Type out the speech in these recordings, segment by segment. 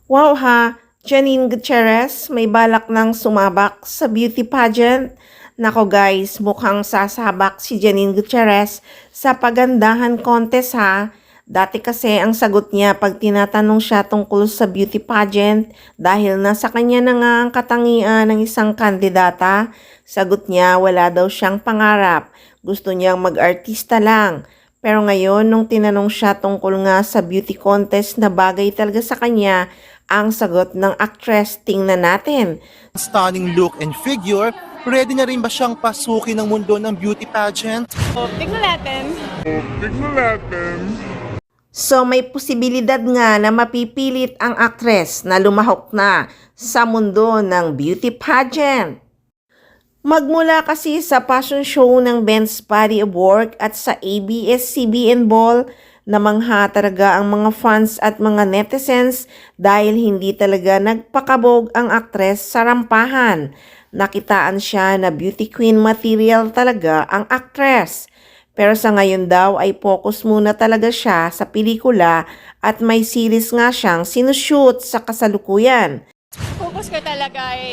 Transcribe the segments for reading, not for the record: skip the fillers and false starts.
Wow ha, Janine Gutierrez may balak ng sumabak sa beauty pageant. Nako guys, mukhang sasabak si Janine Gutierrez sa pagandahan contest ha. Dati kasi ang sagot niya pag tinatanong siya tungkol sa beauty pageant dahil nasa kanya na nga ang katangian ng isang kandidata. Sagot niya wala daw siyang pangarap, gusto niyang mag-artista lang. Pero ngayon, nung tinanong siya tungkol nga sa beauty contest na bagay talaga sa kanya, ang sagot ng actress, tingnan natin. Stunning look and figure, ready na rin ba siyang pasukin ng mundo ng beauty pageant? Tignan natin. So may posibilidad nga na mapipilit ang actress na lumahok na sa mundo ng beauty pageant. Magmula kasi sa fashion show ng Ben's Body of Work at sa ABS-CBN Ball, namangha talaga ang mga fans at mga netizens dahil hindi talaga nagpakabog ang aktres sa rampahan. Nakitaan siya na beauty queen material talaga ang aktres. Pero sa ngayon daw ay focus muna talaga siya sa pelikula at may series nga siyang sinushoot sa kasalukuyan. Focus ko talaga ay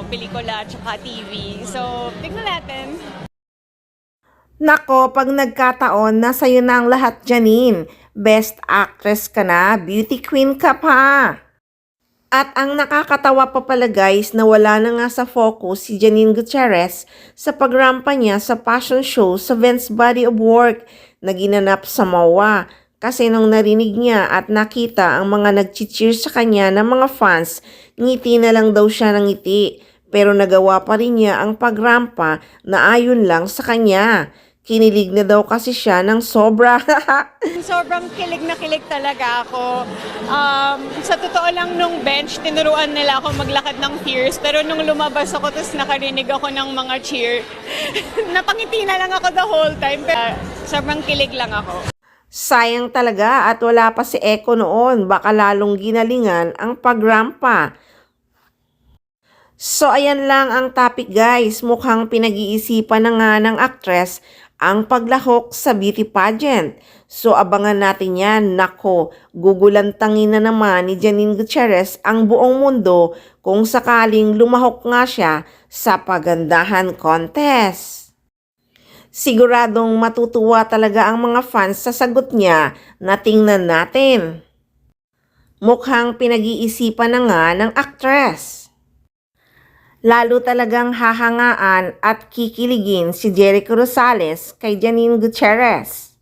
pelikula at saka TV. So, tignan natin. Nako, pag nagkataon, nasa iyo na ang lahat, Janine. Best actress ka na, beauty queen ka pa. At ang nakakatawa pa pala guys na wala na nga sa focus si Janine Gutierrez sa pagrampa niya sa fashion show sa Ben's Body of Work na ginanap sa MOA. Kasi nung narinig niya at nakita ang mga nag-cheer sa kanya ng mga fans, ngiti na lang daw siya ng ngiti. Pero nagawa pa rin niya ang pagrampa na ayon lang sa kanya. Kinilig na daw kasi siya ng sobra. Sobrang kilig na kilig talaga ako. Sa totoo lang, nung bench, tinuruan nila ako maglakad ng tears. Pero nung lumabas ako, tapos nakarinig ako ng mga cheer, napangiti na lang ako the whole time. Pero sobrang kilig lang ako. Sayang talaga at wala pa si Eko noon. Baka lalong ginalingan ang pagrampa. So ayan lang ang topic guys. Mukhang pinag-iisipan na nga ng actress ang paglahok sa beauty pageant. So abangan natin yan. Nako, gugulantangin na naman ni Janine Gutierrez ang buong mundo kung sakaling lumahok nga siya sa pagandahan contest. Siguradong matutuwa talaga ang mga fans sa sagot niya na tingnan natin. Mukhang pinag-iisipan na nga ng actress. Lalo talagang hahangaan at kikiligin si Jericho Rosales kay Janine Gutierrez.